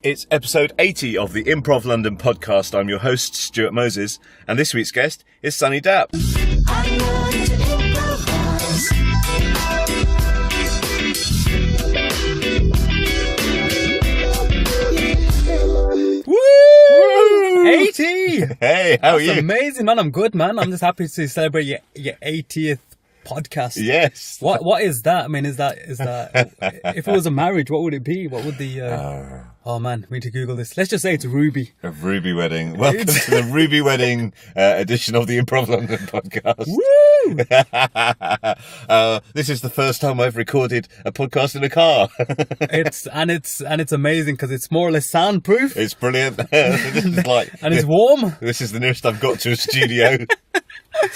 It's episode 80 of the Improv London podcast. I'm your host, Stuart Moses, and this week's guest is Sunny Dhap. Woo! 80! Hey, how are you? That's amazing, man. I'm good, man. I'm just happy to celebrate your 80th podcast. Yes. What is that? I mean, is that if it was a marriage, what would it be? What would the oh man, we need to Google this. Let's just say it's Ruby. A Ruby wedding. Welcome to the Ruby wedding edition of the Improv London podcast. Woo! This is the first time I've recorded a podcast in a car. it's amazing because it's more or less soundproof. It's brilliant. This is like, and it's warm. This is the nearest I've got to a studio.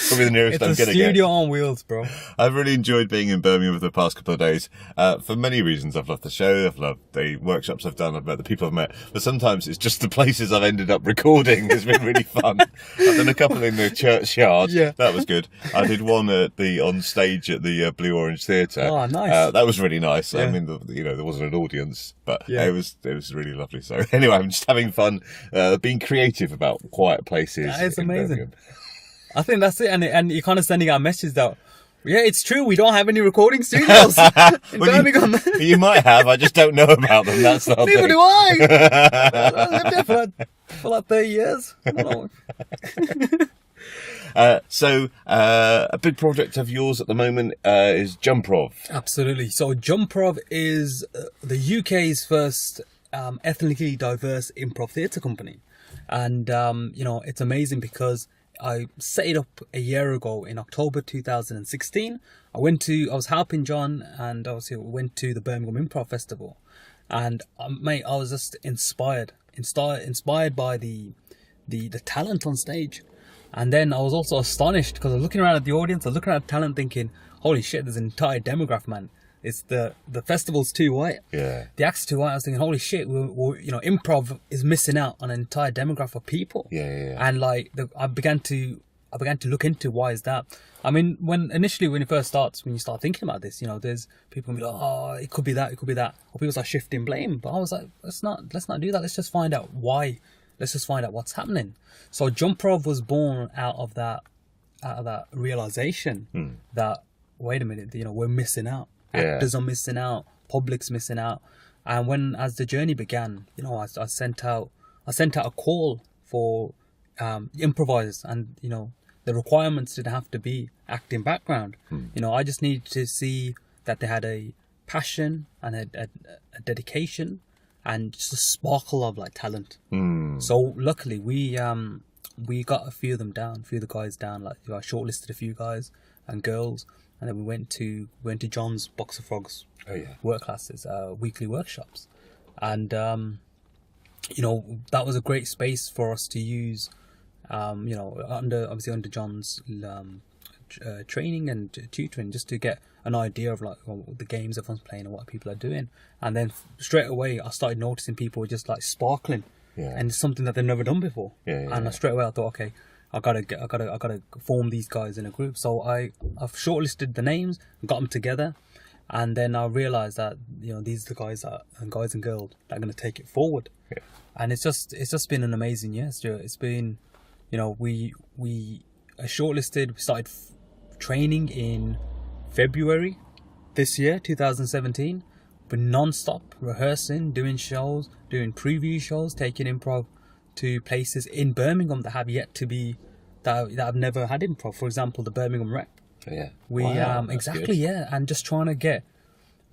Probably the nearest I'm going to get. It's a studio on wheels, bro. I've really enjoyed being in Birmingham for the past couple of days. For many reasons. I've loved the show. I've loved the workshops I've done. I've met the people I've met. But sometimes it's just the places I've ended up recording has been really fun. I've done a couple in the churchyard. Yeah. That was good. I did one on stage at the Blue Orange Theatre. Oh, nice. That was really nice. Yeah. I mean, there wasn't an audience, but it was really lovely. So anyway, I'm just having fun, being creative about quiet places. That is amazing. Birmingham. I think that's it, and you're kind of sending out a message that, yeah, it's true, we don't have any recording studios in Birmingham. You might have, I just don't know about them, that's the whole Neither thing. do I! I've lived there for like 30 years. So, a big project of yours at the moment is Improv. Absolutely. So Improv is the UK's first ethnically diverse improv theatre company. And, it's amazing because I set it up a year ago in October 2016. I was helping John, and obviously went to the Birmingham Improv Festival, and mate, I was just inspired by the talent on stage. And then I was also astonished because I was looking around at the audience, I was looking at the talent, thinking, holy shit, there's an entire demographic, man. It's the festival's too white. Yeah. The act's too white. I was thinking, holy shit, improv is missing out on an entire demographic of people. Yeah. And I began to look into why is that. I mean, when you first starts, when you start thinking about this, there's people be like, oh, it could be that, or people start shifting blame. But I was like, let's not do that. Let's just find out why. Let's just find out what's happening. So Improv was born out of that realization that, wait a minute, we're missing out. Actors are missing out, public's missing out. And as the journey began, I sent out a call for improvisers, and the requirements didn't have to be acting background. I just needed to see that they had a passion and a dedication and just a sparkle of talent. So luckily we got a few of the guys down. I shortlisted a few guys and girls. And then we went to John's Box of Frogs work classes, weekly workshops. And, that was a great space for us to use, under John's training and tutoring, just to get an idea of the games everyone's playing and what people are doing. And then straight away, I started noticing people just sparkling. Yeah. And it's something that they've never done before. And straight away I thought, okay, I gotta form these guys in a group. So I've shortlisted the names, got them together, and then I realized that these are the guys and girls that are gonna take it forward. Yeah. And it's just been an amazing year, Stuart. It's been, we shortlisted. We started training in February this year, 2017, but non-stop rehearsing, doing shows, doing preview shows, taking improv to places in Birmingham that have yet to be, that have never had improv. For example, the Birmingham Rep. Yeah. Exactly, good. Yeah. And just trying to get,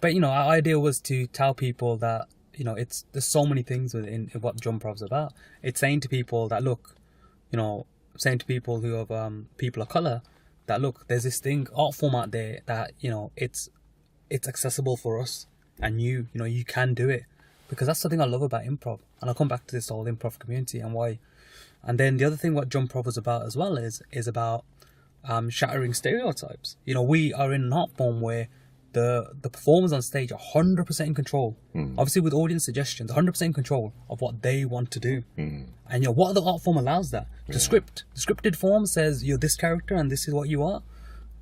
but our idea was to tell people that, there's so many things in what Improv's about. It's saying to people that, look, saying to people who have, people of colour, that look, there's this art form out there that, it's accessible for us, and you can do it. Because that's the thing I love about improv. And I'll come back to this whole improv community and why. And then the other thing what Improv is about as well is about shattering stereotypes. We are in an art form where the performers on stage are 100% in control. Obviously with audience suggestions, 100% in control of what they want to do. And what other art form allows that? The scripted form says you're this character and this is what you are.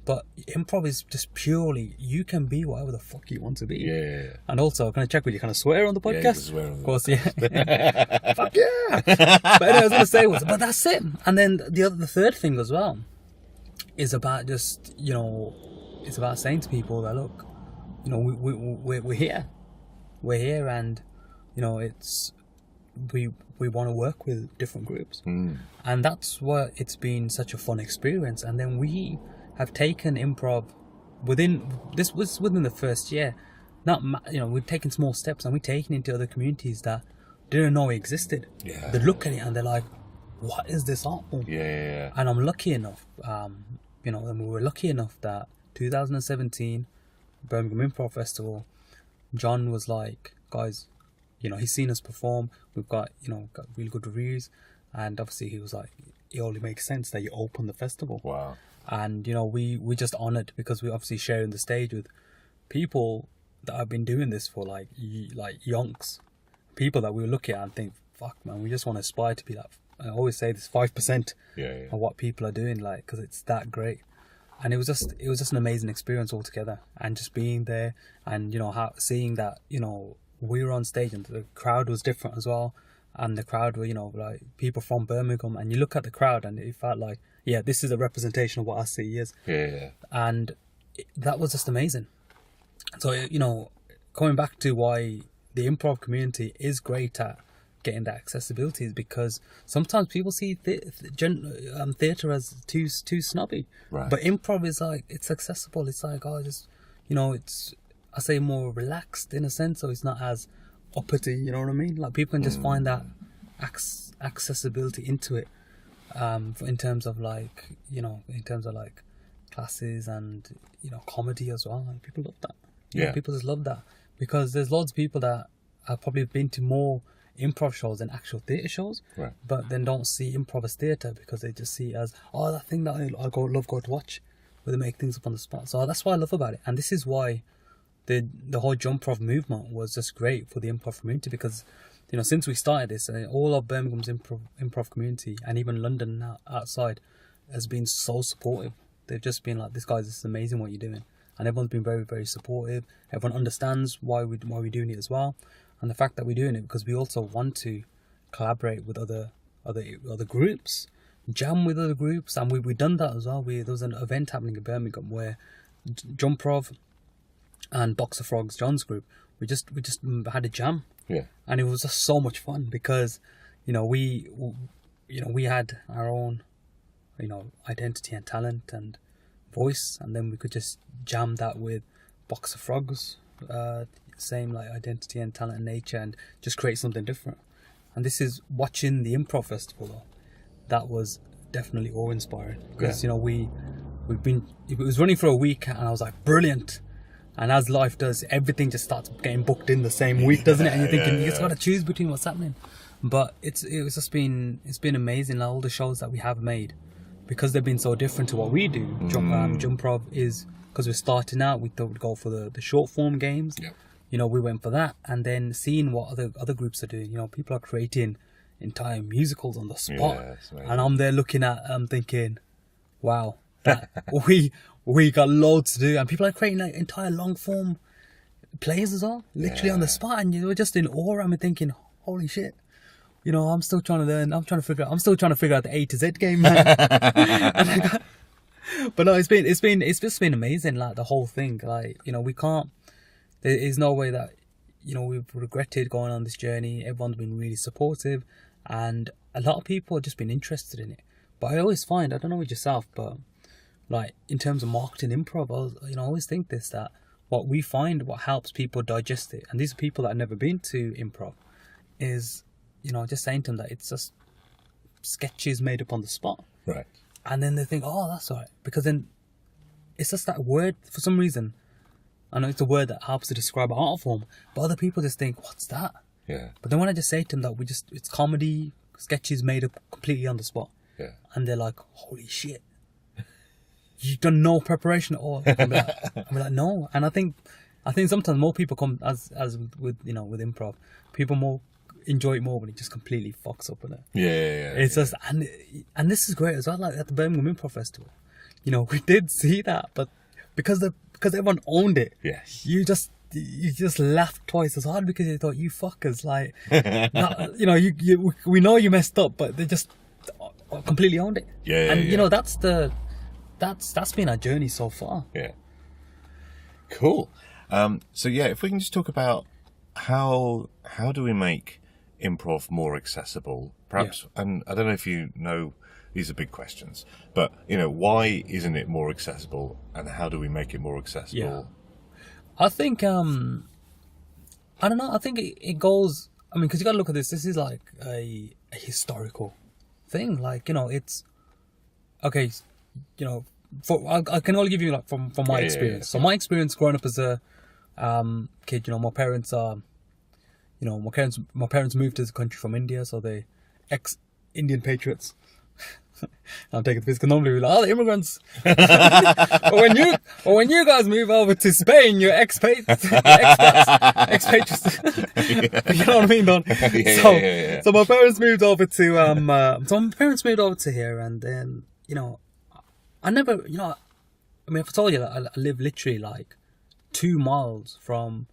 But improv is just purely, you can be whatever the fuck you want to be. Yeah. And also, can I check with you? Can I swear on the podcast? Yeah, you can swear on the Of course, yeah. Fuck yeah. But anyway, I was going to say but that's it. And then the third thing as well is about just, it's about saying to people that, look, we're here. We're here, and, it's, we want to work with different groups. And that's why it's been such a fun experience. And then we have taken improv within the first year. We've taken small steps, and we've taken it into other communities that didn't know it existed. Yeah. They look at it and they're like, what is this art form? Yeah. And I'm lucky enough, and we were lucky enough that 2017 Birmingham Improv Festival, John was like, guys, he's seen us perform. We've got really good reviews, and obviously he was like, it only makes sense that you open the festival. Wow. And we just honoured, because we obviously sharing the stage with people that have been doing this for like yonks, people that we look at and think, fuck man, we just want to aspire to be that. I always say this 5% of what people are doing, like, because it's that great. And it was just an amazing experience altogether, and just being there, and seeing that we were on stage and the crowd was different as well, and the crowd were like people from Birmingham, and you look at the crowd and it felt like, yeah, this is a representation of what our city is. And that was just amazing. So coming back to why the improv community is great at getting that accessibility is because sometimes people see theatre as too snobby, right? But improv is like, it's accessible. It's like, it's, I say, more relaxed in a sense, so it's not as uppity, you know what I mean? Like, people can just find that accessibility into it, in terms of like classes and comedy as well. Like, people love that. People just love that, because there's lots of people that have probably been to more improv shows than actual theatre shows, right? But then don't see improv as theatre, because they just see it as, that thing that I love going to watch, where they make things up on the spot. So that's what I love about it, and this is why the whole Jumprov movement was just great for the improv community, because since we started this, all of Birmingham's improv community, and even London outside, has been so supportive. They've just been like, this is amazing what you're doing, and everyone's been very, very supportive. Everyone understands why we're doing it as well. And the fact that we're doing it because we also want to collaborate with other groups, jam with other groups, and we've done that as well. There was an event happening in Birmingham where Jumprov and Box of Frogs, John's group, we just had a jam, and it was just so much fun, because we had our own identity and talent and voice, and then we could just jam that with Box of Frogs. Same like identity and talent and nature, and just create something different. And this is watching the improv festival though, that was definitely awe-inspiring, because it was running for a week, and I was like, brilliant. And as life does, everything just starts getting booked in the same week, doesn't it? And you're thinking, you just got to choose between what's happening. But it's been amazing, like, all the shows that we have made, because they've been so different to what we do. Jumprov is, because we're starting out, we thought we'd go for the short form games. We went for that, and then seeing what other groups are doing. People are creating entire musicals on the spot, and I'm there looking at, thinking, wow, that we got loads to do, and people are creating like entire long form plays as well, literally on the spot, and you're just in awe. I'm thinking, holy shit, I'm still trying to learn. I'm still trying to figure out the A to Z game, man. But no, it's just been amazing, like the whole thing. Like, we can't. There is no way that, we've regretted going on this journey. Everyone's been really supportive, and a lot of people have just been interested in it. But I always find, I don't know with yourself, but like in terms of marketing improv, I always think this, that what helps people digest it, and these are people that have never been to improv, is, just saying to them that it's just sketches made up on the spot. Right. And then they think, oh, that's all right. Because then it's just that word, for some reason, I know it's a word that helps to describe an art form, but other people just think, what's that? Yeah. But then when I just say to them that it's comedy, sketches made up completely on the spot. Yeah. And they're like, holy shit. You've done no preparation at all. I'm like, no. And I think sometimes more people come as with with improv, people more enjoy it more when it just completely fucks up with it. Yeah. It's just, and this is great as well, like at the Birmingham Improv Festival. we did see that, but because everyone owned it, Yes. you just laughed twice as hard because you thought, you fuckers, like, we know you messed up, but they just completely owned it. Yeah, and yeah. that's been our journey so far. Yeah. Cool. So yeah, if we can just talk about how do we make improv more accessible? Perhaps, and I don't know if you know, these are big questions, but why isn't it more accessible, and how do we make it more accessible? Yeah. I think I don't know. I think it goes. I mean, because you got to look at this. This is like a historical thing. Like, it's okay. I can only give you like from my experience. So my experience growing up as a kid, my parents are, my parents moved to the country from India, so they ex-Indian patriots. I'm taking this because normally we're like, the immigrants. but when you guys move over to Spain, you're expatriates. You know what I mean, Don? So my parents moved over to here, and then I never, I mean, if I told you that I live literally like 2 miles from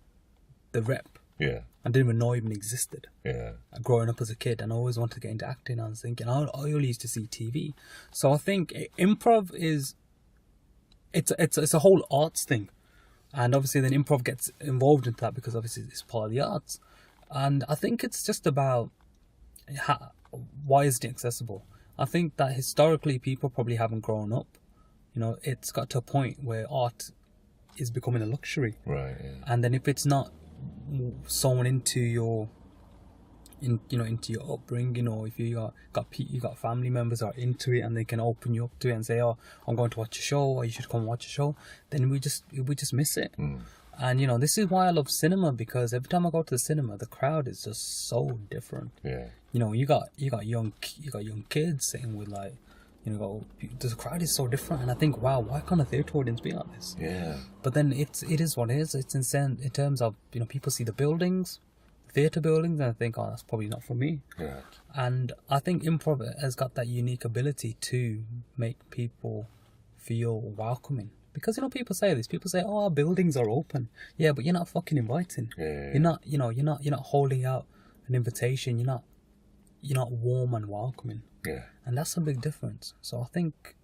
the rep. Yeah. I didn't even know it even existed. Yeah. Growing up as a kid, and I always wanted to get into acting. I was thinking, I only used to see TV. So I think improv it's a whole arts thing, and obviously then improv gets involved into that because obviously it's part of the arts. And I think it's just about why is it accessible? I think that historically people probably haven't grown up. It's got to a point where art is becoming a luxury. Right. Yeah. And then if it's not someone into your upbringing, or if you got family members that are into it and they can open you up to it and say, oh, I'm going to watch a show, or you should come watch a show, then we just miss it. And this is why I love cinema, because every time I go to the cinema, the crowd is just so different. Yeah. You got young kids sitting with like, the crowd is so different, and I think, wow, why can't a theatre audience be like this? Yeah. But then it is what it is. It's insane in terms of, people see the buildings, theatre buildings, and I think, oh, that's probably not for me. Yeah. And I think improv has got that unique ability to make people feel welcoming. Because, people say this. People say, oh, our buildings are open. Yeah, but you're not fucking inviting. Yeah. You're not holding out an invitation. You're not warm and welcoming. Yeah. And that's a big difference. So I think,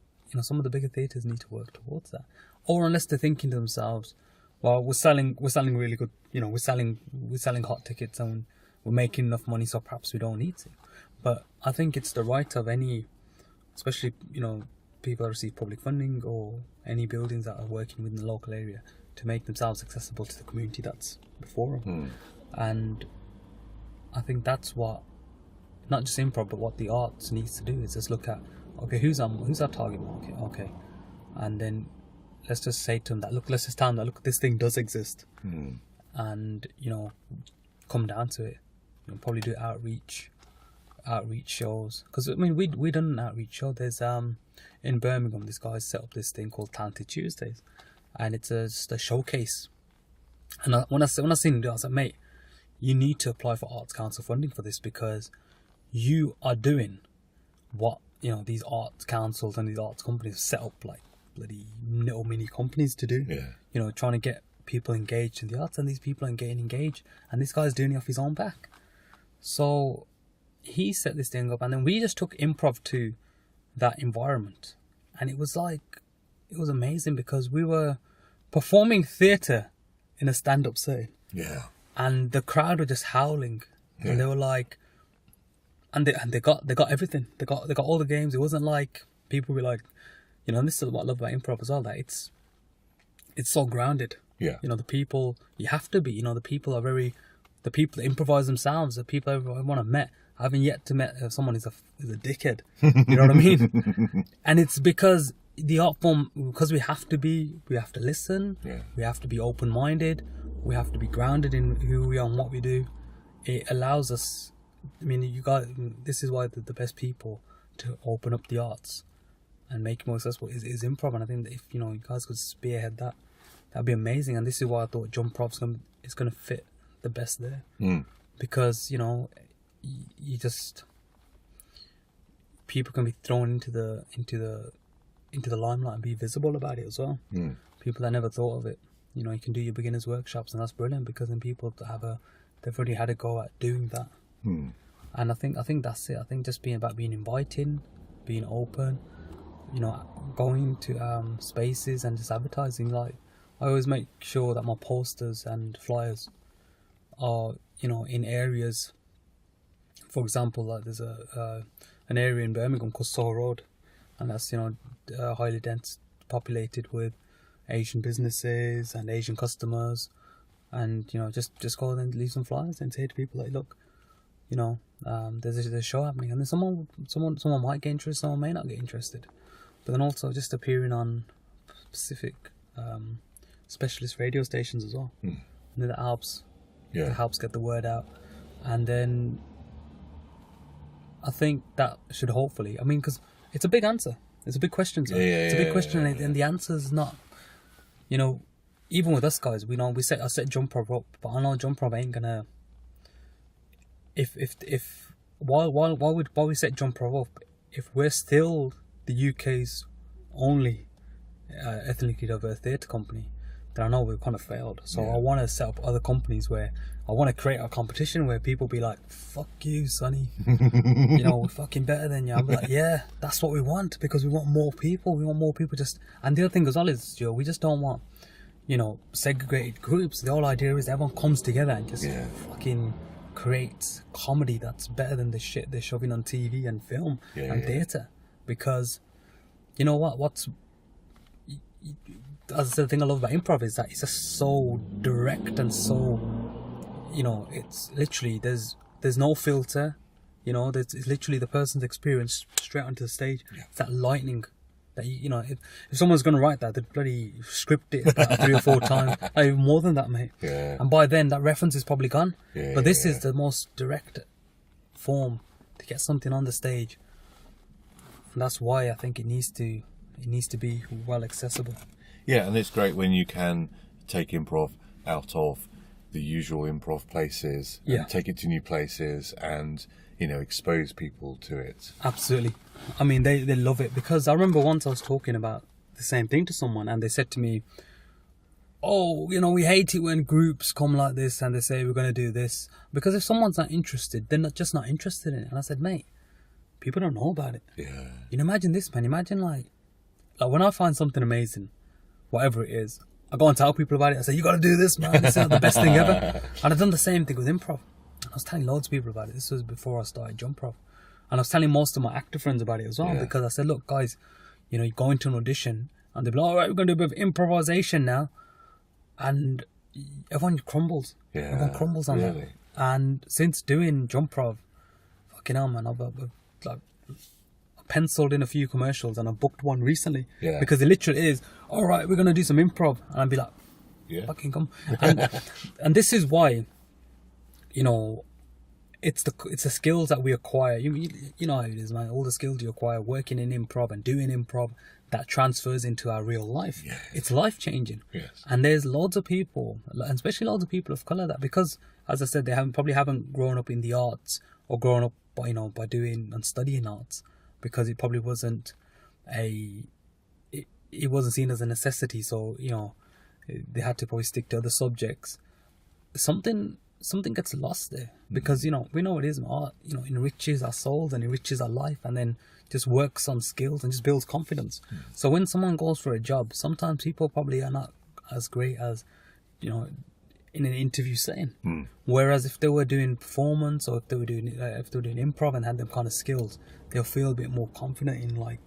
some of the bigger theatres need to work towards that. Or unless they're thinking to themselves, well, we're selling really good, we're selling hot tickets and we're making enough money, so perhaps we don't need to. But I think it's the right of any, especially, people that receive public funding, or any buildings that are working within the local area, to make themselves accessible to the community that's before them. And I think that's what, not just improv, but what the arts needs to do is just look at, okay, who's our target market? Okay. And then let's just say to them that, let's just tell them that, look, this thing does exist. And, come down to it. Probably do outreach shows. Because, I mean, we done an outreach show. There's, in Birmingham, this guy set up this thing called Talented Tuesdays. And it's just a showcase. And when I seen him do it, I was like, mate, you need to apply for Arts Council funding for this, because you are doing what these arts councils and these arts companies set up like bloody little mini companies to do. Yeah. Trying to get people engaged in the arts, and these people are getting engaged, and this guy's doing it off his own back. So he set this thing up, and then we just took improv to that environment, and it was amazing, because we were performing theatre in a stand-up setting. Yeah. And the crowd were just howling. Yeah. And they were like, and they got everything. They got all the games. It wasn't like people were like, and this is what I love about improv as well, that it's so grounded. Yeah. The people, you have to be, the people that improvise themselves, the people everyone I've met. I haven't yet to met someone who's a dickhead. You know what I mean? And it's because the art form, because we have to listen. Yeah. We have to be open-minded. We have to be grounded in who we are and what we do. It allows us, I mean, this is why the best people to open up the arts and make it more accessible is improv. And I think that if, you guys could spearhead that, that'd be amazing. And this is why I thought Jump Prov's is going to fit the best there. Because, you just, people can be thrown into the into the limelight and be visible about it as well. People that never thought of it. You know, you can do your beginners workshops, and that's brilliant, because then people they've already had a go at doing that. And I think that's it. I think just being inviting, being open, you know, going to spaces and just advertising. Like, I always make sure that my posters and flyers are, you know, in areas. For example, like there's an area in Birmingham called Soho Road, and that's, you know, highly dense, populated with Asian businesses and Asian customers. And, you know, just go and leave some flyers and say to people, like, look, you know, there's a show happening, and then someone might get interested, someone may not get interested. But then also just appearing on specific specialist radio stations as well. And then that helps. Yeah. It helps get the word out. And then I think that should hopefully, I mean, because it's a big answer. It's a big question. It's a big question, and the answer's not, you know, even with us guys, we know I set Jump Prov up, but I know Jump Prov ain't gonna. If while we set Jump Prov up, if we're still the UK's only ethnically diverse theatre company, then I know we've kind of failed. So I want to set up other companies where I want to create a competition where people be like, fuck you, Sonny. You know, we're fucking better than you. I'm like, yeah, that's what we want, because we want more people. We want more people just... And the other thing as well is, Joe, we just don't want, you know, segregated groups. The whole idea is everyone comes together and just fucking creates comedy that's better than the shit they're shoving on TV and film and theatre. Because, you know what's... That's the thing I love about improv, is that it's just so direct and so, you know, it's literally there's no filter, you know, it's literally the person's experience straight onto the stage. It's that lightning that you know, if someone's gonna write that, they'd bloody script it about 3 or 4 times, even more than that, mate. And by then that reference is probably gone. But this is the most direct form to get something on the stage, and that's why I think it needs to be well accessible. Yeah, and it's great when you can take improv out of the usual improv places and take it to new places and, you know, expose people to it. Absolutely. I mean, they love it, because I remember once I was talking about the same thing to someone, and they said to me, oh, you know, we hate it when groups come like this and they say we're going to do this, because if someone's not interested, they're just not interested in it. And I said, mate, people don't know about it. You know, imagine this, man. Imagine like when I find something amazing, whatever it is, I go and tell people about it. I say, you got to do this, man. This is the best thing ever. And I've done the same thing with improv. And I was telling loads of people about it. This was before I started Jump Prov. And I was telling most of my actor friends about it as well, because I said, look, guys, you know, you go into an audition and they'll be like, all right, we're going to do a bit of improvisation now. And everyone crumbles. Everyone crumbles on that. And since doing Jump Prov, fucking hell, man, I've like penciled in a few commercials, and I booked one recently because it literally is, all right, we're going to do some improv. And I'd be like, fucking come. And this is why, you know, it's the skills that we acquire. You know how it is, man. All the skills you acquire working in improv and doing improv, that transfers into our real life. It's life changing. And there's loads of people, and especially loads of people of color, that, because, as I said, they probably haven't grown up in the arts or grown up by, you know, by doing and studying arts, because it probably wasn't it wasn't seen as a necessity. So, you know, they had to probably stick to other subjects. Something gets lost there, because, you know, we know it is art, you know, enriches our souls and enriches our life, and then just works on skills and just builds confidence. So when someone goes for a job, sometimes people probably are not as great as, you know, in an interview setting. Whereas if they were doing performance, or if they were doing improv and had them kind of skills, they'll feel a bit more confident in like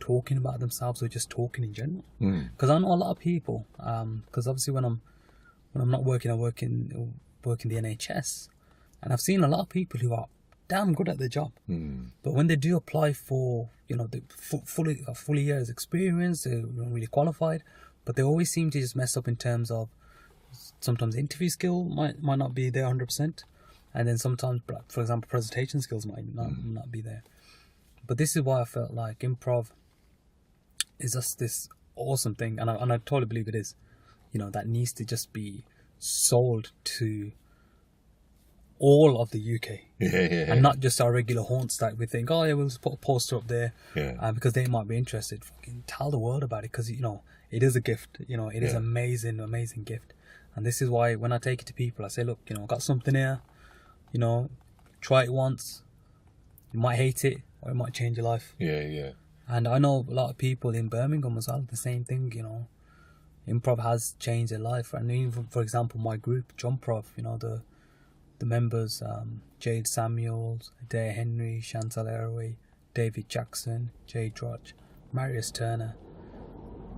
talking about themselves or just talking in general. Because I know a lot of people, because obviously when I'm not working, I work in the NHS, and I've seen a lot of people who are damn good at their job, but when they do apply for, you know, the fully years experience, they're really qualified, but they always seem to just mess up in terms of, sometimes interview skill might not be there 100%, and then sometimes, for example, presentation skills might not be there. But this is why I felt like improv is just this awesome thing, and I totally believe it is, you know, that needs to just be sold to all of the UK. And not just our regular haunts that we think, oh yeah, we'll just put a poster up there because they might be interested. Fucking tell the world about it, because, you know, it is a gift. You know, it is amazing gift. And this is why when I take it to people, I say, look, you know, I got something here, you know, try it once. You might hate it, or it might change your life. And I know a lot of people in Birmingham as well, the same thing, you know. Improv has changed their life. And even, for example, my group, Jumprov, you know, the members, Jade Samuels, Adair Henry, Chantal Airway, David Jackson, Jay Drudge, Marius Turner,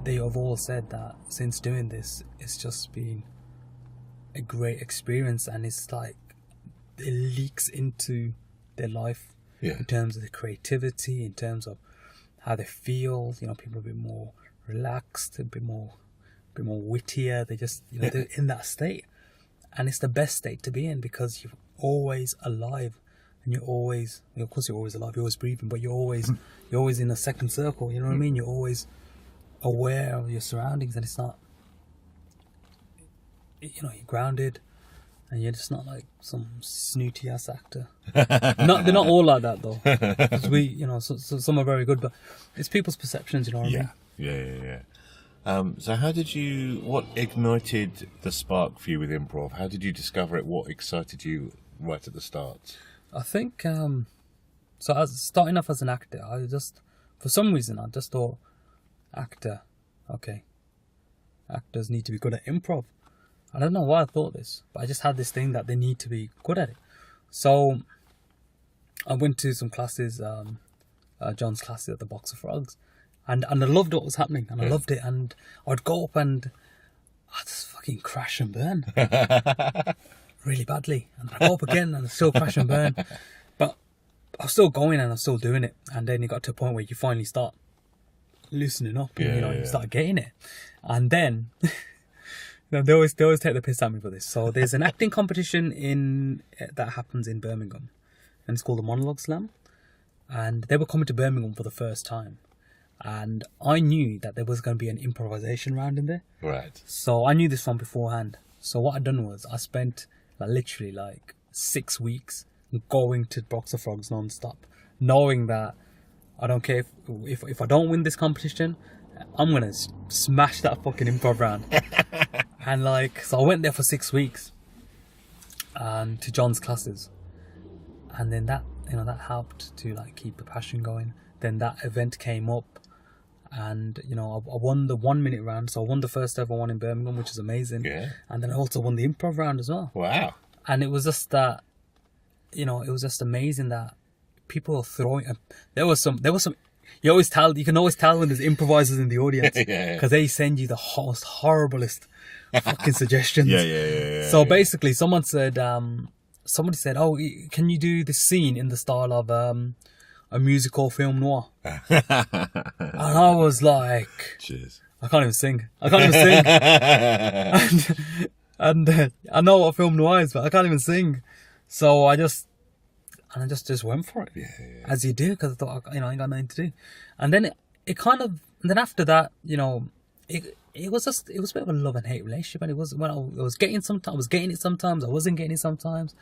they have all said that since doing this, it's just been a great experience, and it's like it leaks into their life in terms of the creativity, in terms of how they feel. You know, people are a bit more relaxed, a bit more wittier. They just, you know, they're in that state, and it's the best state to be in, because you're always alive, and you're always, of course, you're always alive, you're always breathing, but you're always in a second circle. You know what I mean? You're always aware of your surroundings, and it's not, you know, you're grounded, and you're just not like some snooty ass actor. They're not all like that though. 'Cause we, you know, so some are very good, but it's people's perceptions. You know what I mean? So what ignited the spark for you with improv? How did you discover it? What excited you right at the start? I think, so as starting off as an actor, for some reason, I just thought, actors need to be good at improv. I don't know why I thought this, but I just had this thing that they need to be good at it. So I went to some classes, John's classes at the Box of Frogs, and I loved what was happening, and I loved it, and I'd go up and I'd just fucking crash and burn really badly, and I'd go up again and I'd still crash and burn, but I was still going and I was still doing it. And then it got to a point where you finally start loosening up, and you start getting it. And then they always take the piss at me for this. So there's an acting competition that happens in Birmingham, and it's called the Monologue Slam, and they were coming to Birmingham for the first time, and I knew that there was going to be an improvisation round in there. Right. So I knew this from beforehand. So what I'd done was I spent literally 6 weeks going to Box of Frogs non-stop, knowing that I don't care if I don't win this competition, I'm going to smash that fucking improv round. And so I went there for 6 weeks to John's classes, and then that helped to keep the passion going. Then that event came up, and I won the 1 minute round. So I won the first ever one in Birmingham, which is amazing. Yeah. And then I also won the improv round as well. Wow. And it was just that, it was just amazing that people were throwing. There was some. You can always tell when there's improvisers in the audience, because they send you the most horriblest fucking suggestions. So basically, somebody said, "Oh, can you do this scene in the style of a musical film noir?" And I was like, "Cheers! I can't even sing. and I know what film noir is, but I can't even sing. So I just went for it, as you do, because I thought, I ain't got nothing to do. And then and then after that, it was a bit of a love and hate relationship. And it was, when I was getting it sometimes, I wasn't getting it sometimes,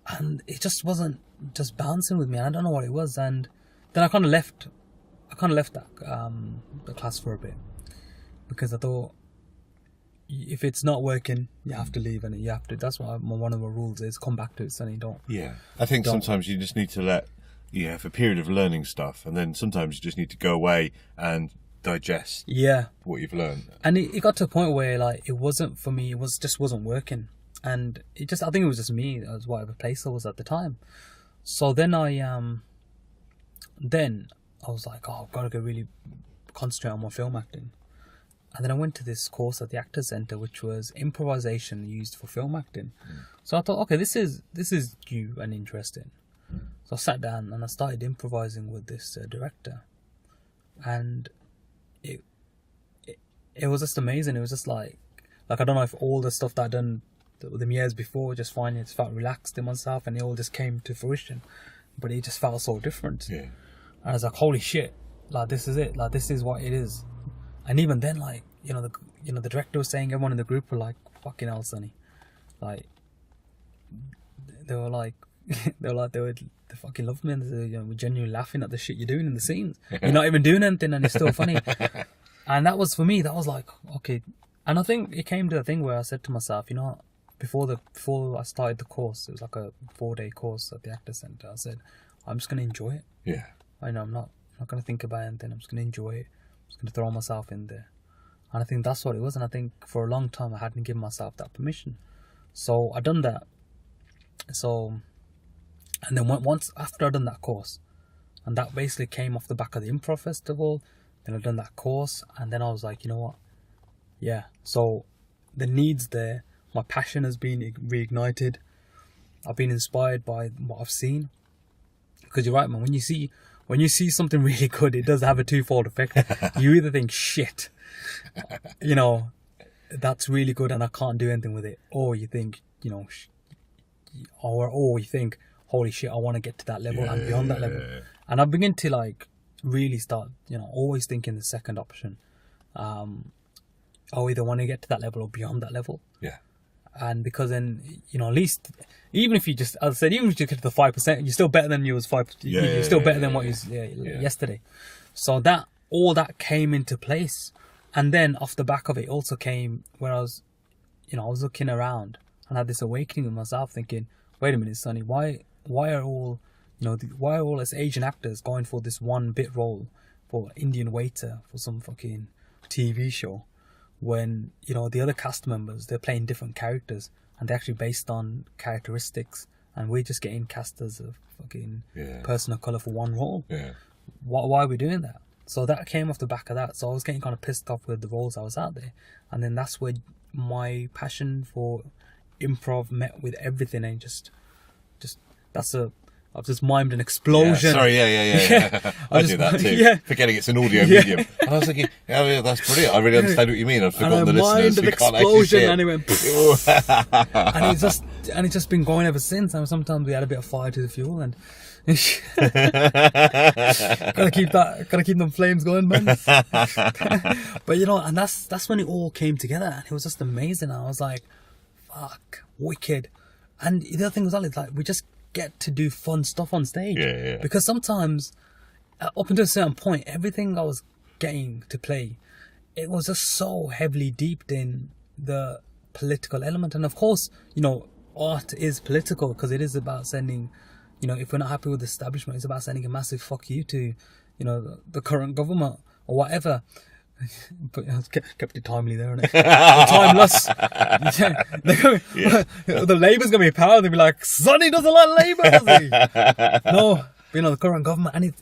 and it just wasn't just bouncing with me. And I don't know what it was. And then I kind of left that the class for a bit, because I thought, if it's not working, you have to leave, and that's what one of the rules is: come back to it, so you don't. Yeah, I think sometimes you just need to have a period of learning stuff, and then sometimes you just need to go away and digest what you've learned. And it got to a point where it wasn't for me. It wasn't working, and I think it was just me, as whatever place I was at the time. So then I was like, oh, I've got to really concentrate on my film acting. And then I went to this course at the Actors Centre, which was improvisation used for film acting. So I thought, okay, this is new and interesting. So I sat down and I started improvising with this director, and it was just amazing. It was just like I don't know if all the stuff that I'd done the years before, just finding it felt relaxed in myself, and it all just came to fruition. But it just felt so different. Yeah. And I was like, holy shit! This is it. This is what it is. And even then, the director was saying, everyone in the group were like, fucking hell, Sonny. they were like, they fucking loved me, and we're genuinely laughing at the shit you're doing in the scenes. You're not even doing anything, and it's still funny. And that was, for me, that was like, okay. And I think it came to a thing where I said to myself, before I started the course, it was like a 4-day course at the Actor Centre. I said, I'm just gonna enjoy it. Yeah. I know I'm not gonna think about anything. I'm just gonna enjoy it. I'm just gonna throw myself in there. And I think that's what it was. And I think for a long time I hadn't given myself that permission. So I done that. So, and then once after I done that course, and that basically came off the back of the Improv Festival. Then I done that course, and then I was like, you know what? Yeah. So the need's there. My passion has been reignited. I've been inspired by what I've seen. Because you're right, man. When you see something really good, it does have a twofold effect. You either think, shit, that's really good and I can't do anything with it. Or you think, or you think, holy shit, I want to get to that level and beyond that level. And I begin to like really start, always thinking the second option. I either want to get to that level or beyond that level. Yeah. And because then, at least, even if you just, as I said, even if you get to the 5%, you're still better than you was 5%. You're still better than what you was yesterday. So all that came into place. And then off the back of it also came where I was, I was looking around and had this awakening with myself thinking, wait a minute, Sonny, why are all us Asian actors going for this one bit role for Indian waiter for some fucking TV show? When, the other cast members, they're playing different characters and they're actually based on characteristics, and we're just getting cast as a fucking person of colour for one role. Yeah. Why are we doing that? So that came off the back of that. So I was getting kind of pissed off with the roles I was out there. And then that's where my passion for improv met with everything, and I've just mimed an explosion. Yeah, sorry, yeah. I do that too. Yeah. Forgetting it's an audio medium. And I was thinking, yeah, that's brilliant. I really understand what you mean. I've forgotten the listeners who can't actually see it. And it went, and it's just been going ever since. And sometimes we add a bit of fire to the fuel, and gotta keep them flames going, man. But and that's when it all came together, and it was just amazing. I was like, fuck, wicked. And the other thing was like we just get to do fun stuff on stage. Yeah. Because sometimes, up until a certain point, everything I was getting to play, it was just so heavily deeped in the political element. And of course, art is political because it is about sending, if we're not happy with the establishment, it's about sending a massive fuck you to, the current government or whatever. But kept it timely there, isn't it? Timeless. The Labour's gonna be in power. They'll be like, Sonny doesn't like Labour, does he? No, the current government,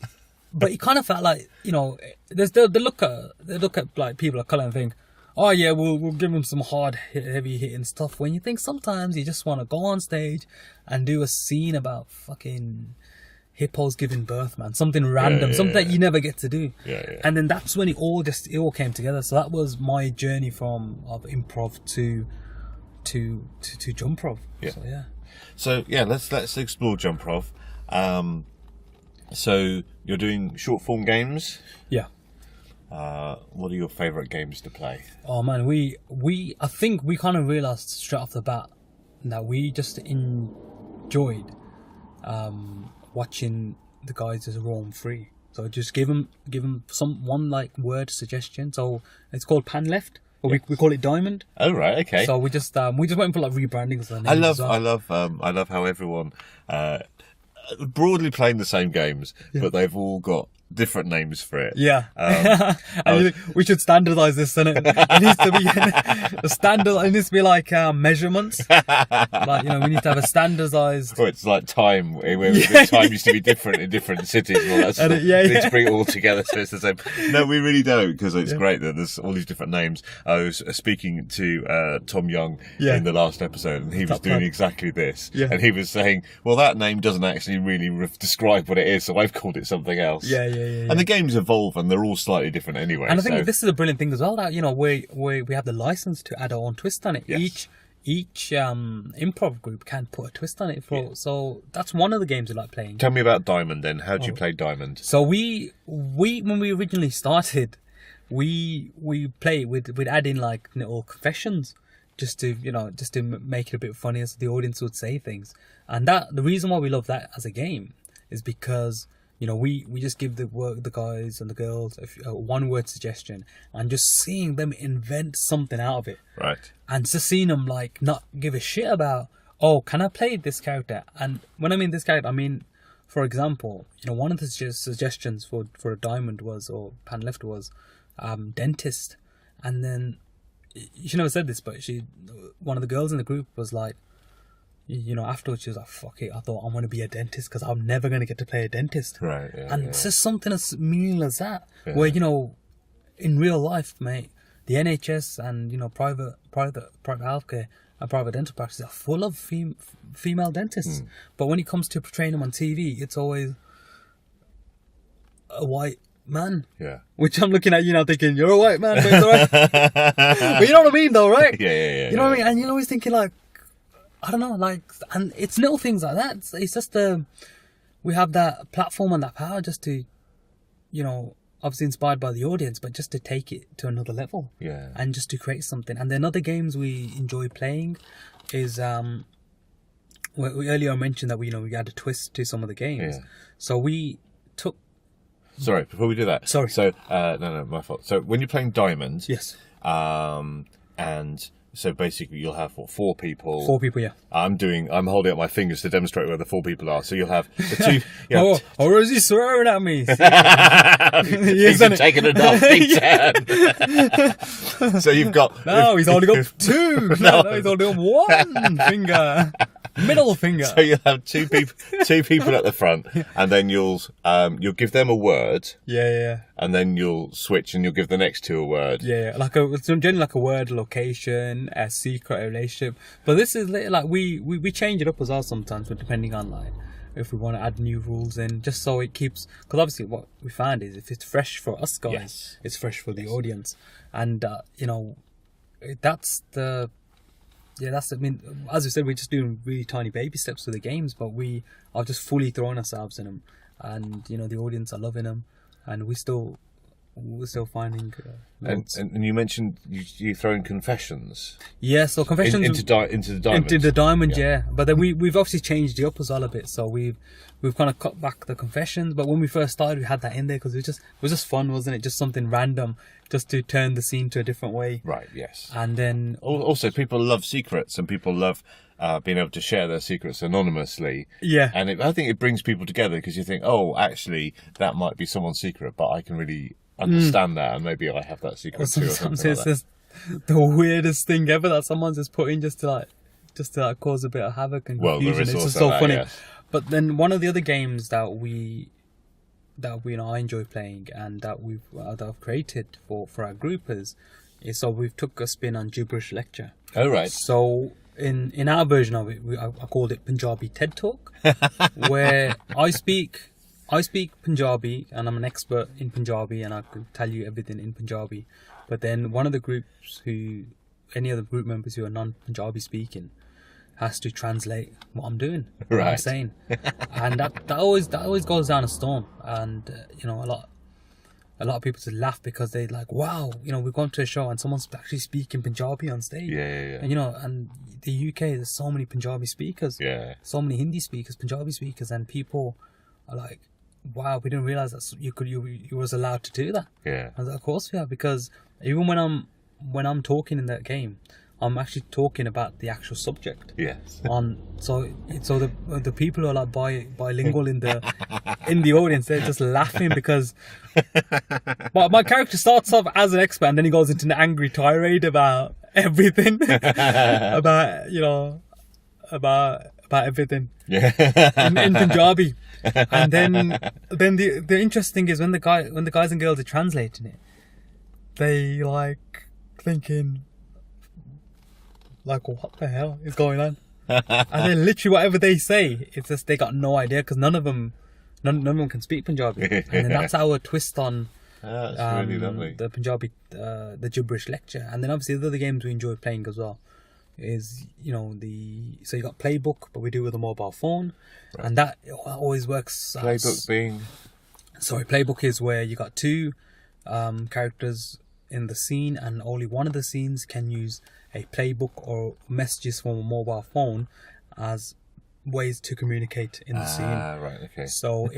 but it kind of felt like they look at like people of colour and think, oh yeah, we'll give them some hard, heavy hitting stuff. When you think sometimes you just want to go on stage and do a scene about fucking hippos giving birth, man. Something random, something that you never get to do. And then that's when it all came together. So that was my journey of improv to jumprov. So let's explore jumprov. So you're doing short form games. What are your favourite games to play? Oh man, I think we kind of realised straight off the bat that we just enjoyed watching the guys just roam free. So just give them one like word suggestion. So it's called Pan Left, or we call it Diamond. Oh right, okay. So we just went for like rebranding of the names. I love how everyone broadly playing the same games, but they've all got different names for it. We should standardize this, and it needs to be it needs to be like measurements. Like we need to have a standardized. Oh, it's like time. Where time used to be different in different cities. Well, that's we need to bring it all together so it's the same. No, we really don't, because it's great that there's all these different names. I was speaking to Tom Young in the last episode, and he was doing exactly this. And he was saying, well, that name doesn't actually really describe what it is, so I've called it something else. And the games evolve, and they're all slightly different anyway. And I think this is a brilliant thing as well, that we have the license to add our own twist on it. Each improv group can put a twist on it. So that's one of the games we like playing. Tell me about Diamond then. How do you play Diamond? So we when we originally started, we'd add in like little confessions just to make it a bit funnier, so the audience would say things. And the reason why we love that as a game is because we just give the guys and the girls a one word suggestion, and just seeing them invent something out of it, right? And just seeing them like not give a shit about, oh, can I play this character? And when I mean this character, I mean, for example, one of the suggestions for a diamond or pan lifter was dentist. And then she never said this, but one of the girls in the group was like, afterwards she was like, fuck it, I thought I'm going to be a dentist because I'm never going to get to play a dentist. Right. Yeah, and it's just something as meaningless as that, where, in real life, mate, the NHS and, private healthcare and private dental practices are full of female dentists. But when it comes to portraying them on TV, it's always a white man. Yeah. Which I'm looking at you now thinking, you're a white man, but it's alright. But you know what I mean though, right? Yeah. You know what I mean? And you're always thinking like, I don't know, like, and it's little things like that. It's just we have that platform and that power just to, obviously inspired by the audience, but just to take it to another level. Yeah. And just to create something. And then other games we enjoy playing is, we earlier mentioned that we had a twist to some of the games. Yeah. So we took... Sorry, before we do that. Sorry. So, no, my fault. So when you're playing diamonds... Yes. And... So basically, you'll have 4 people. 4 people, yeah. I'm holding up my fingers to demonstrate where the 4 people are. So you'll have the 2. Or is he swearing at me? He's taking enough. So you've got. No, he's holding up 2. No, he's holding up 1 finger. Middle finger. So you'll have 2 people at the front, and then you'll give them a word. Yeah. And then you'll switch, and you'll give the next 2 a word. Yeah, it's generally like a word, location, a secret, a relationship. But this is like we change it up as well sometimes, but depending on like if we want to add new rules in, just so it keeps. Because obviously, what we find is if it's fresh for us guys, it's fresh for the audience, and that's the. Yeah, I mean, as we said, we're just doing really tiny baby steps with the games, but we are just fully throwing ourselves in them, and the audience are loving them, and we're still finding. And you mentioned you throw in confessions. Yeah, so confessions into the diamond. Into the diamond, yeah. But then we've obviously changed it up as well a bit, so we've kind of cut back the confessions. But when we first started, we had that in there because it was just fun, wasn't it? Just something random, just to turn the scene to a different way. Right. Yes. And then also people love secrets, and people love being able to share their secrets anonymously. Yeah. And I think it brings people together because you think, oh, actually, that might be someone's secret, but I can really understand that, and maybe I have that secret too. Sometimes it's just the weirdest thing ever that someone's just put in just to cause a bit of havoc and confusion. Well, there is it's just also so funny. Yes. But then one of the other games that I enjoy playing and that I've created for our groupers is so we've took a spin on gibberish lecture. Oh right. So in our version of it, I called it Punjabi TED Talk, where I speak Punjabi and I'm an expert in Punjabi and I can tell you everything in Punjabi. But then one of the any other group members who are non-Punjabi speaking has to translate what I'm doing, what I'm saying. And that always goes down a storm. And, a lot of people just laugh because they're like, wow, we've gone to a show and someone's actually speaking Punjabi on stage. Yeah. And, and the UK, there's so many Punjabi speakers. Yeah. So many Hindi speakers, Punjabi speakers, and people are like, wow, we didn't realize that you was allowed to do that. Yeah. And of course we are, because even when I'm talking in that game, I'm actually talking about the actual subject. Yes. So the people who are like bilingual in the audience, they're just laughing because my character starts off as an expert and then he goes into an angry tirade about everything, about everything. Yeah. in Punjabi. And then the interesting is when the guys and girls are translating it, they like thinking like, what the hell is going on? And then literally whatever they say, it's just they got no idea because none of them can speak Punjabi. And then that's our twist on that's really lovely. The Punjabi, the gibberish lecture. And then obviously the other games we enjoy playing as well is so you got Playbook, but we do it with a mobile phone, and that always works. Playbook is where you got 2 characters in the scene, and only one of the scenes can use a playbook or messages from a mobile phone as ways to communicate in the scene. Right, okay. So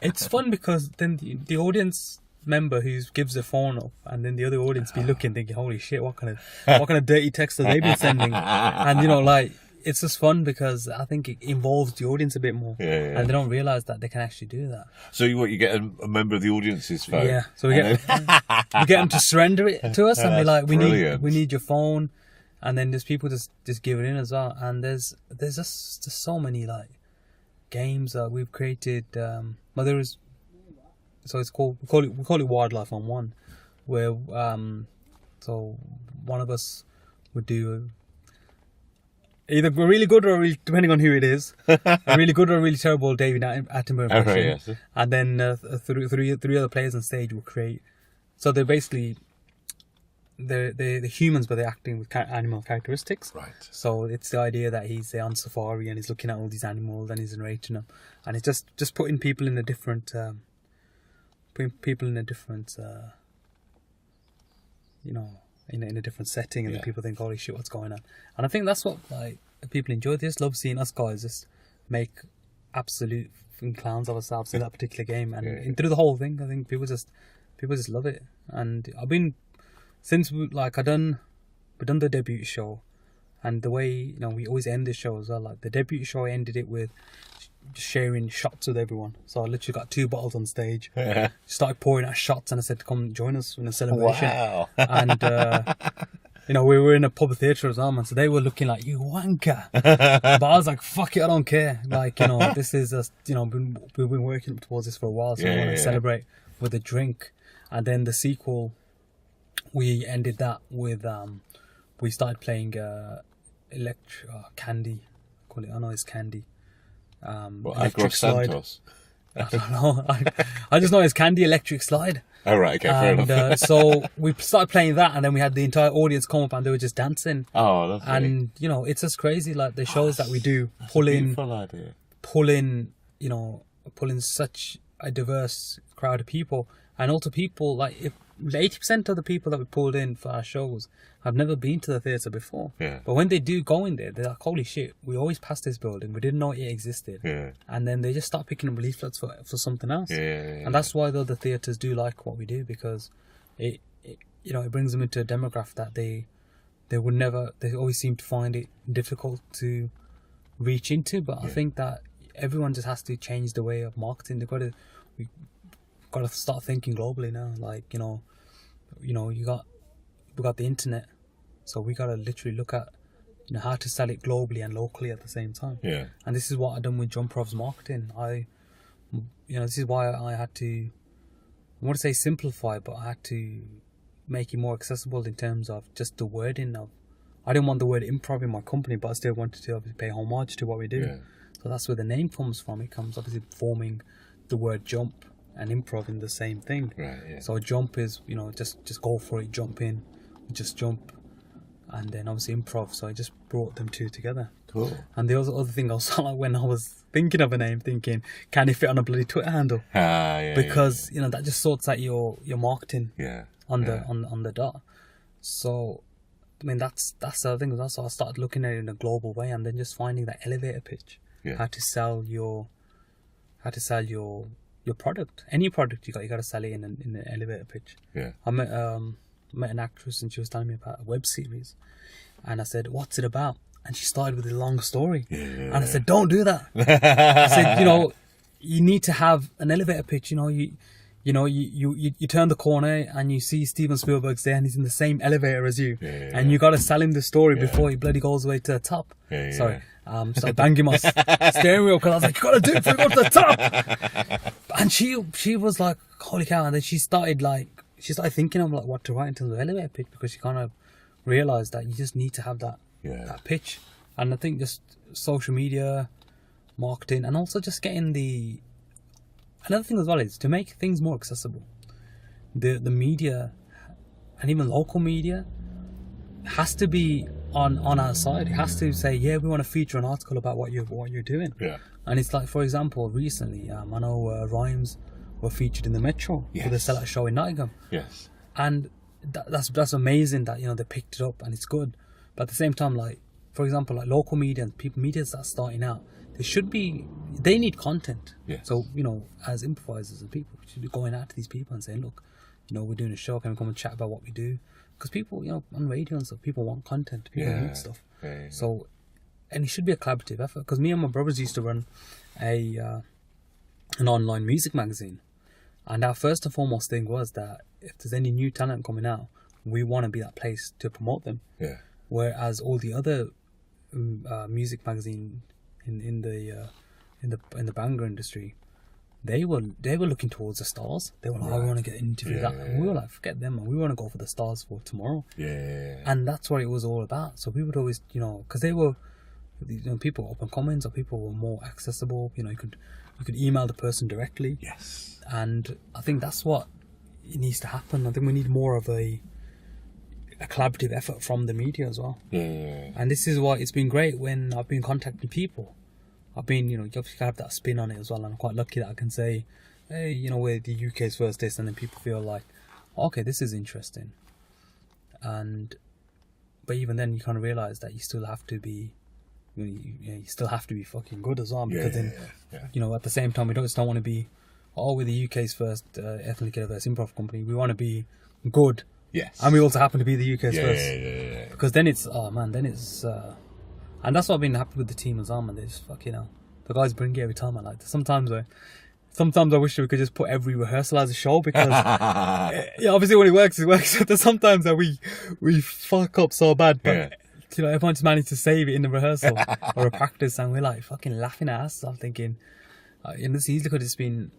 it's fun because then the audience member who gives the phone up, and then the other audience be looking, thinking, "Holy shit, what kind of dirty text have they been sending?" And you know, like, it's just fun because I think it involves the audience a bit more, and they don't realize that they can actually do that. So you get a member of the audience's phone? Yeah. So we get them to surrender it to us, and be like, "We need your phone," and then there's people just give it in as well. And there's just so many like games that we've created. Well, there is. So we call it Wildlife on One, where so one of us would do either a really good or depending on who it is, a really good or a really terrible David Attenborough impression, right, yes. And then three other players on stage will create. So they're basically the humans, but they're acting with animal characteristics. Right. So it's the idea that he's on safari and he's looking at all these animals and he's narrating them, and it's just putting people in a different. In a different setting, and then people think, "Holy shit, what's going on?" And I think that's what like people enjoy. They just love seeing us guys just make absolute clowns of ourselves in that particular game, and through the whole thing, I think people just love it. And I've been since we've done the debut show, and the way we always end the show as well. Like the debut show, I ended it with sharing shots with everyone. So I literally got 2 bottles on stage, started pouring out shots, and I said, "Come join us in a celebration." Wow. And we were in a pub theatre as well, man. So they were looking like, "You wanker," but I was like, "Fuck it, I don't care." Like this is just we've been working towards this for a while, so I want to celebrate with a drink. And then the sequel, we ended that with we started playing Candy. Call it. I know it's Candy. Electric slide. Santos. I don't know. I just know it's Candy Electric Slide. Oh, right, okay, fair enough. So we started playing that, and then we had the entire audience come up and they were just dancing. Oh, lovely. And it's just crazy. Like the shows that we do, pull in such a diverse crowd of people, and also people like if 80% of the people that we pulled in for our shows have never been to the theatre before. Yeah. But when they do go in there, they're like, "Holy shit, we always passed this building. We didn't know it existed." Yeah. And then they just start picking up leaflets for something else. Yeah. And that's why the other theatres do like what we do, because it brings them into a demographic that they always seem to find it difficult to reach into. But I think that everyone just has to change the way of marketing. We've got to start thinking globally now. Like, we got the internet, so we got to literally look at how to sell it globally and locally at the same time. Yeah. And this is what I've done with Improv's marketing. This is why I had to, I want to say simplify, but I had to make it more accessible in terms of just the wording of. I didn't want the word improv in my company, but I still wanted to obviously pay homage to what we do. Yeah. So that's where the name comes from. It comes obviously forming the word jump and improv in the same thing. Right, yeah. So jump is, just go for it, jump in, just jump. And then obviously improv. So I just brought them two together. Cool. And the other thing I was like, when I was thinking of a name, thinking, can it fit on a bloody Twitter handle? Because that just sorts out your marketing. On the dot. So I mean that's the other thing. Also I started looking at it in a global way, and then just finding that elevator pitch. How to sell your product. Any product you got to sell it in an elevator pitch. I met an actress, and she was telling me about a web series, and I said, "What's it about?" And she started with a long story, and I said, "Don't do that." I said, you need to have an elevator pitch. You turn the corner and you see Steven Spielberg's there, and he's in the same elevator as you, and you got to sell him the story before he bloody goes away to the top. Sorry, started banging my steering wheel because I was like, "You got to do it before you go to the top." And she was like, "Holy cow!" And then she started thinking of like what to write in terms of elevator pitch, because she kind of realized that you just need to have that pitch. And I think just social media marketing, and also just getting another thing as well is to make things more accessible. The media, and even local media, has to be on our side. It has to say, we want to feature an article about what you're doing. And it's like, for example, recently I know Rhymes were featured in the Metro for the sellout show in Nottingham. And that's amazing that, you know, they picked it up and it's good. But at the same time, like, for example, like local media and medias that are starting out, they need content. Yes. So, you know, as improvisers and people, we should be going out to these people and saying, look, you know, we're doing a show, can we come and chat about what we do? Because people, you know, on radio and stuff, people want content, people need stuff. Yeah. So, and it should be a collaborative effort. Because me and my brothers used to run an online music magazine. And our first and foremost thing was that if there's any new talent coming out, we want to be that place to promote them. Yeah. Whereas all the other music magazine in the banger industry, they were looking towards the stars. They were like, I want to get into that. And we were like, forget them, and we want to go for the stars for tomorrow. Yeah. And that's what it was all about. So we would always, you know, because they were, you know, people open comments, or people were more accessible. You know, you could email the person directly. Yes. And I think that's what it needs to happen. I think we need more of a collaborative effort from the media as well. Yeah. And this is why it's been great when I've been contacting people. I've been, you know, you obviously have that spin on it as well. And I'm quite lucky that I can say, hey, you know, we're the UK's first this, and then people feel like, okay, this is interesting. But even then, you kind of realise that you still have to be, you still have to be fucking good as well. Because you know, at the same time, we just don't want to be, we're the UK's first ethnically diverse improv company. We want to be good. Yes. And we also happen to be the UK's first. Yeah. Because then it's, and that's what I've been happy with the team as well, man. They just, fuck, you know, the guys bring it every time. I like that. Sometimes I wish we could just put every rehearsal as a show, because yeah, obviously when it works, it works. There's sometimes that we fuck up so bad, but you know, everyone just managed to save it in the rehearsal or a practice, and we're like fucking laughing at us. I'm thinking, you know, this easily could have just been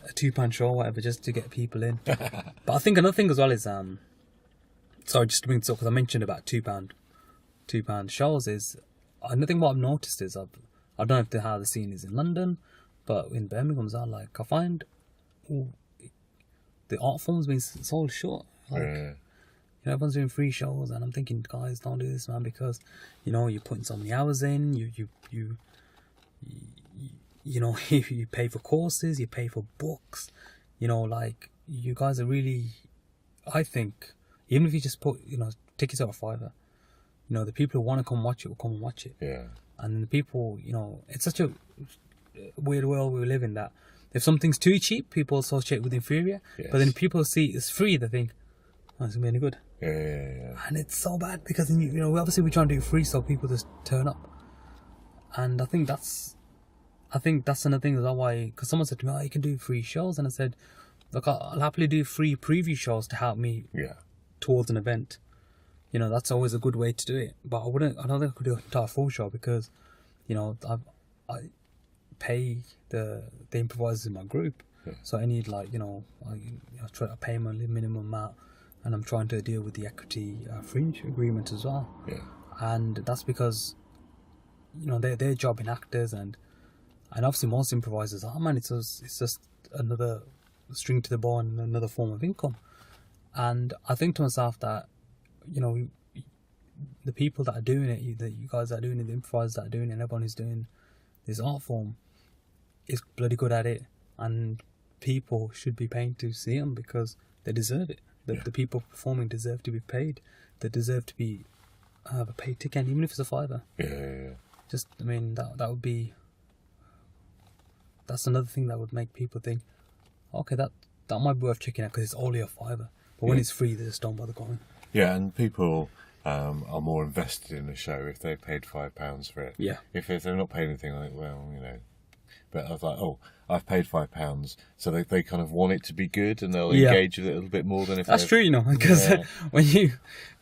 a £2 show or whatever, just to get people in. But I think another thing as well is, sorry, just to bring this up, because I mentioned about £2 shows, is another thing what I've noticed is, I don't know how the scene is in London, but in Birmingham, I find the art form's been sold short. Like, you know, everyone's doing free shows, and I'm thinking, guys, don't do this, man, because, you know, you're putting so many hours in. You know, you pay for courses, you pay for books. You know, like, you guys are really, I think, even if you just put, you know, tickets out a £5, you know, the people who want to come watch it will come and watch it. Yeah. And the people, you know, it's such a weird world we live in, that if something's too cheap, people associate with inferior. Yes. But then people see it's free, they think, oh, it's going to be any good. Yeah. And it's so bad, because, you know, obviously we're trying to do it free so people just turn up. And I think that's another thing as well, why, because someone said to me, oh, you can do free shows. And I said, look, I'll happily do free preview shows to help me towards an event. You know, that's always a good way to do it. But I don't think I could do an entire full show, because, you know, I pay the improvisers in my group. Yeah. So I need, like, you know, I try to pay my minimum amount, and I'm trying to deal with the equity fringe agreement as well. Yeah. And that's because, you know, they're jobbing actors, and obviously most improvisers are, man, it's just another string to the bow and another form of income. And I think to myself that, you know, the people that are doing it, that you guys that are doing it, the improvisers that are doing it, and everyone who's doing this art form is bloody good at it, and people should be paying to see them, because they deserve it. The people performing deserve to be paid. They deserve to be have a paid ticket, even if it's a £5. Yeah. Just, I mean, that would be, that's another thing that would make people think, okay, that might be worth checking out, because it's only a £5. But when it's free, they just don't bother going. Yeah, and people are more invested in the show if they paid £5 for it. Yeah. If they're not paying anything, like, well, you know. But I was like, oh, I've paid £5, so they kind of want it to be good, and they'll engage with it a little bit more than if that's true, you know, because when you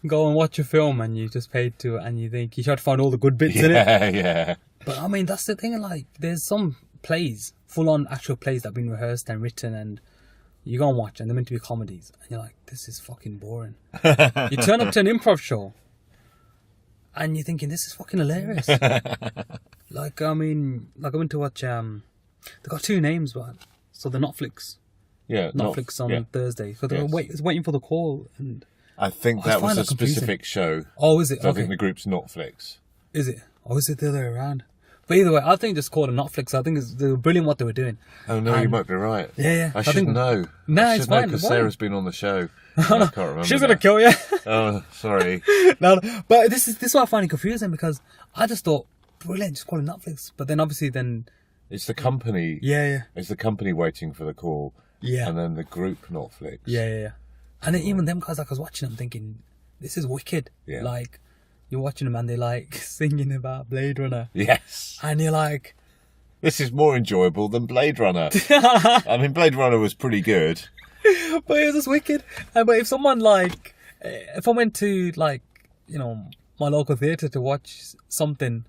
go and watch a film and you just paid to it, and you think you try to find all the good bits in it. Yeah. But I mean, that's the thing. Like, there's some plays, full-on actual plays that have been rehearsed and written, and you go and watch, and they're meant to be comedies, and you're like, this is fucking boring. You turn up to an improv show, and you're thinking, this is fucking hilarious. Like, I mean, like, I went to watch, they got 2 names, but, so the Netflix. Yeah. Netflix on Thursday. So they were waiting for the call, and I think that was a specific show. Oh, is it? So I think the group's Netflix. Is it? Oh, is it the other way around? But either way, I think just called it Netflix. I think they were brilliant what they were doing. Oh no, you might be right. Yeah. I should know. No, it's fine. Because Sarah's been on the show. I can't remember. She's gonna kill you. Oh, sorry. No, but this is what I find it confusing, because I just thought, brilliant, just call it Netflix. But then obviously it's the company. Yeah. It's the company waiting for the call. Yeah. And then the group Netflix. Yeah. And then even them guys, like, I was watching them thinking, this is wicked. Yeah. Like, you're watching them and they're like singing about Blade Runner. Yes. And you're like, this is more enjoyable than Blade Runner. I mean, Blade Runner was pretty good. But it was just wicked. But if someone if I went to my local theatre to watch something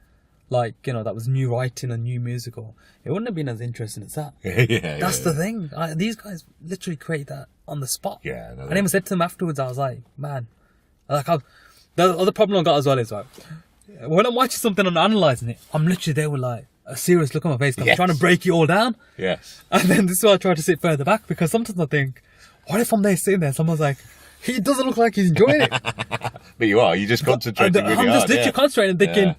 that was new writing, a new musical, it wouldn't have been as interesting as that. That's the thing. These guys literally create that on the spot. Yeah. No, I even said to them afterwards, I was like, man, the other problem I got as well is, when I'm watching something and analysing it, I'm literally there with a serious look on my face. I'm trying to break it all down. Yes. And then this is why I try to sit further back, because sometimes I think, what if I'm there sitting there, someone's like, he doesn't look like he's enjoying it. But you are. You just concentrating really hard. I'm just literally concentrating and thinking,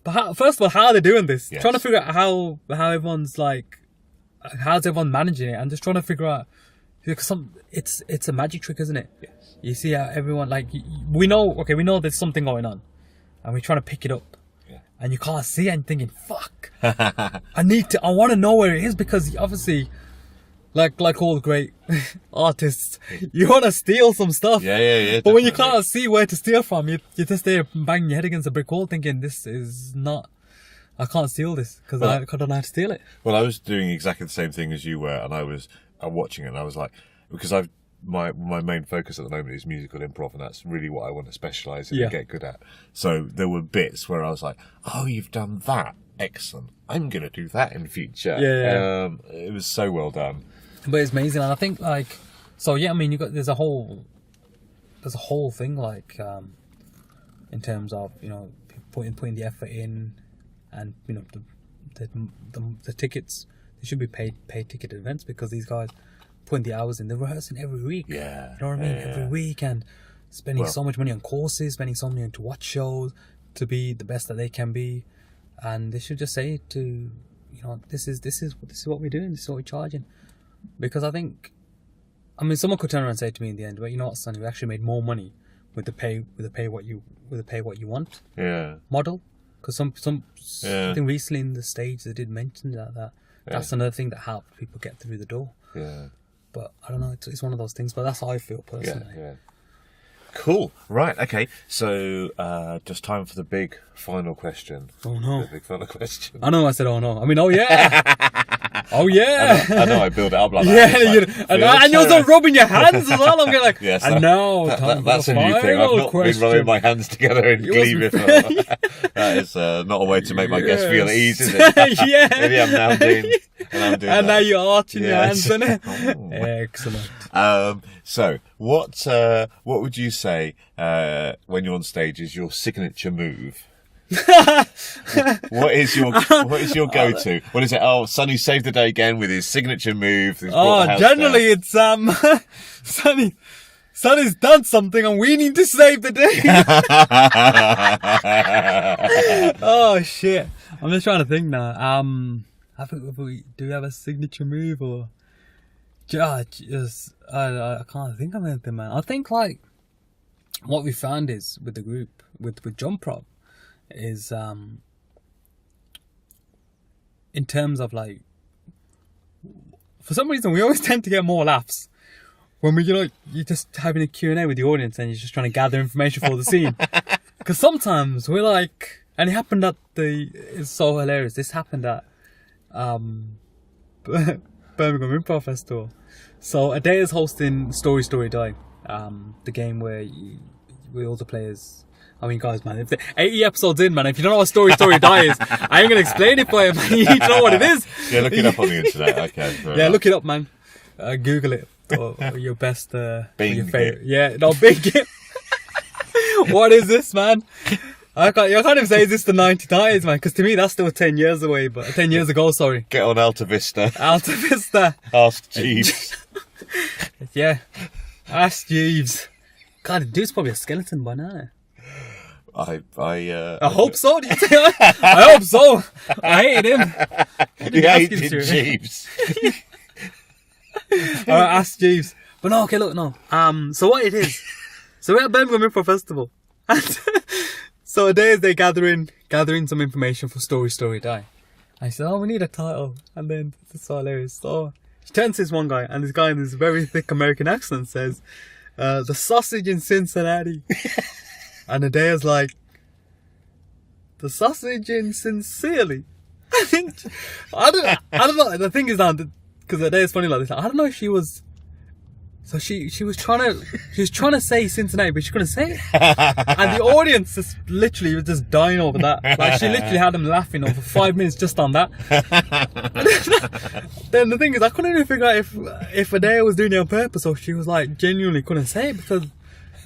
but first of all, how are they doing this? Yes. Trying to figure out how everyone's how's everyone managing it, and just trying to figure out, because it's a magic trick, isn't it? Yes. You see how everyone, we know there's something going on, and we're trying to pick it up, and you can't see it, and thinking, fuck, I want to know where it is, because obviously, like all great artists, you want to steal some stuff. Yeah. But when you can't see where to steal from, you're just there banging your head against a brick wall, thinking, this is not, I can't steal this, because I don't know how to steal it. Well, I was doing exactly the same thing as you were, and I was watching it, and I was like, because my main focus at the moment is musical improv, and that's really what I want to specialise in and get good at. So there were bits where I was like, oh, you've done that, excellent, I'm going to do that in future. It was so well done. But it's amazing, and I think there's a whole thing in terms of putting the effort in, and the tickets, they should be paid ticket events, because these guys putting the hours in, they're rehearsing every week. Yeah. You know what I mean? Every week, and spending so much money on courses, spending so much money to watch shows, to be the best that they can be, and they should just say to this is what we're doing, this is what we're charging. Because I think, someone could turn around and say to me in the end, well, you know what, Sonny, we actually made more money with the pay what you want model. Because I think recently in the stage they did mention that's another thing that helped people get through the door. Yeah. But I don't know, it's one of those things. But that's how I feel personally. Yeah. Cool. Right. Okay. So, just time for the big final question. Oh no. The big final question. I know I said, oh no. Oh yeah. Oh yeah. I know I build it up like that. And you're also rubbing your hands as well. I'm getting like, yes, I know. That's a new thing. I've not been rubbing my hands together in glee before. That is not a way to make my guests feel at ease, is it? Maybe I'm now doing. And now you're arching your hands, isn't it? Excellent. So, what would you say when you're on stage is your signature move? What is your go-to? What is it? Oh, Sonny saved the day again with his signature move. Generally it's Sonny's done something and we need to save the day. Oh shit! I'm just trying to think now. Do we have a signature move or? I can't think of anything, man. I think what we found is with the group with Improv is in terms of for some reason we always tend to get more laughs when you're just having a Q&A with the audience and you're just trying to gather information for the scene. Because sometimes we're and it happened it's so hilarious. This happened at Birmingham Improv Festival. So Adair is hosting Story Die, the game where all the players. Guys, man, if 80 episodes in, man, if you don't know what Story Die is, I ain't gonna explain it for you, man. You need to know what it is. Yeah, look it up on the internet. Okay. Yeah, look it up, man. Google it. Or your best, Bing. your favorite. Yeah, no, Bing. What is this, man? I can't even say is this the 90s, man, because to me that's still 10 years away, but 10 years ago, sorry. Get on Alta Vista. Alta Vista. Ask Jeeves. Yeah. Ask Jeeves. God, the dude's probably a skeleton by now. I hope so. Did you say I hope so. I hated him. You hated Jeeves. I asked Jeeves. But no, okay, look, no. So what it is. So we're at Birmingham Improv Festival. And so a day is they gathering some information for Story Die. I said, oh, we need a title. And then it's so hilarious. So she turns to this one guy, and this guy in this very thick American accent says, the sausage in Cincinnati. And the day is like, the sausage in Sincerely. I don't know. The thing is that, because the day is funny like this, I don't know if she was, so she was trying to say Cincinnati, but she couldn't say it. And the audience just literally was just dying over that. Like, she literally had them laughing over 5 minutes just on that. Then the thing is, I couldn't even figure out if Adele was doing it on purpose or she was like genuinely couldn't say it, because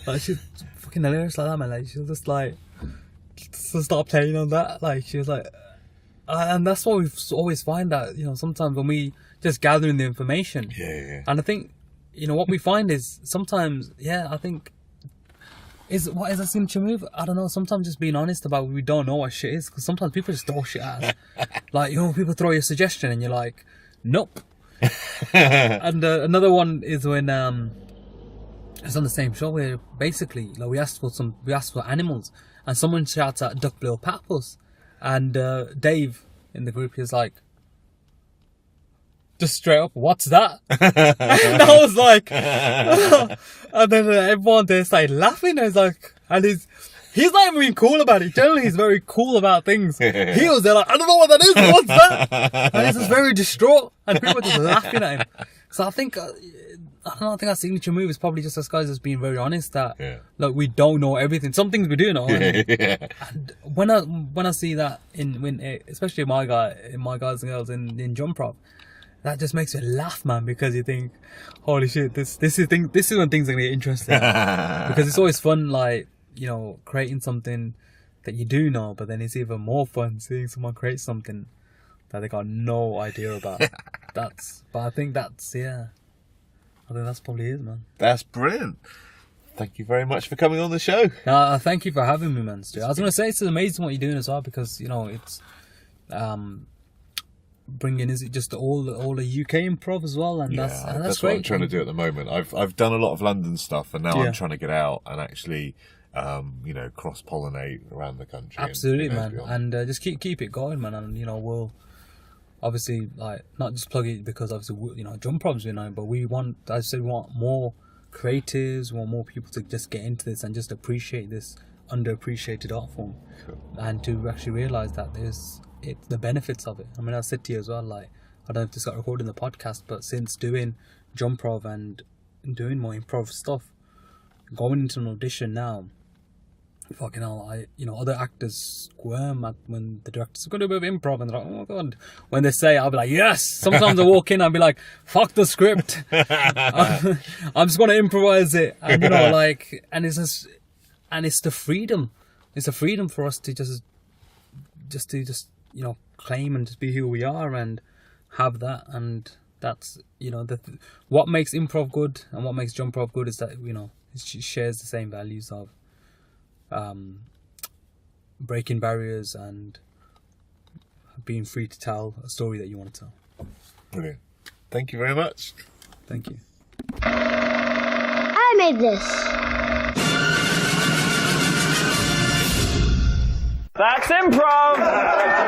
like she's fucking hilarious like that, man. Like, she was just like, to start playing on that. Like, she was like, and that's what we always find that, you know, sometimes when we just gathering the information. Yeah. And I think, you know, what we find is sometimes, I think, what is a signature move? I don't know. Sometimes just being honest about we don't know what shit is, because sometimes people just throw shit at us. Like, you know, people throw you a suggestion and you're like, nope. And another one is when it's on the same show where basically, like, we asked for animals, and someone shouts out duck bill platypus, and Dave in the group is like, just straight up, what's that? And I was like, and then everyone there started laughing. I was like, and he's not even being cool about it. Generally, he's very cool about things. He was there like, I don't know what that is. What's that? And he's just very distraught, and people were just laughing at him. So I think, I don't know. I think our signature move is probably just us guys just being very honest that, like, we don't know everything. Some things we do know. And when I see that especially my guys and girls in Improv, that just makes you laugh, man, because you think, holy shit, this is when things are gonna get interesting. Because it's always fun, like, you know, creating something that you do know, but then it's even more fun seeing someone create something that they got no idea about. But I think that's probably it, man. That's brilliant. Thank you very much for coming on the show. Thank you for having me, man, Stu. I was gonna say, it's amazing what you're doing as well, because, you know, it's bringing, is it just all the UK improv as well, and that's that's great. what I'm trying to do at the moment. I've done a lot of London stuff, and now I'm trying to get out and actually you know, cross pollinate around the country. Absolutely, man. And just keep it going, man. And, you know, we'll obviously, like, not just plug it because obviously, you know, Improv's been on, but we want more creatives, we want more people to just get into this and just appreciate this underappreciated art form. Sure. And to actually realise that it's the benefits of it. I mean, I said to you as well, like, I don't know if this got recorded in the podcast, but since doing Improv and doing more improv stuff, going into an audition now, fucking hell, other actors squirm at when the director's going to do a bit of improv, and they're like, oh my god. When they say, I'll be like, yes. Sometimes I walk in and be like, fuck the script. I'm just going to improvise it. And, you know, like, and it's the freedom. It's a freedom for us to just you know, claim and just be who we are and have that. And that's, you know, what makes improv good and what makes Improv good is that, you know, it shares the same values of breaking barriers and being free to tell a story that you want to tell. Brilliant. Thank you very much. Thank you. I made this. That's Improv!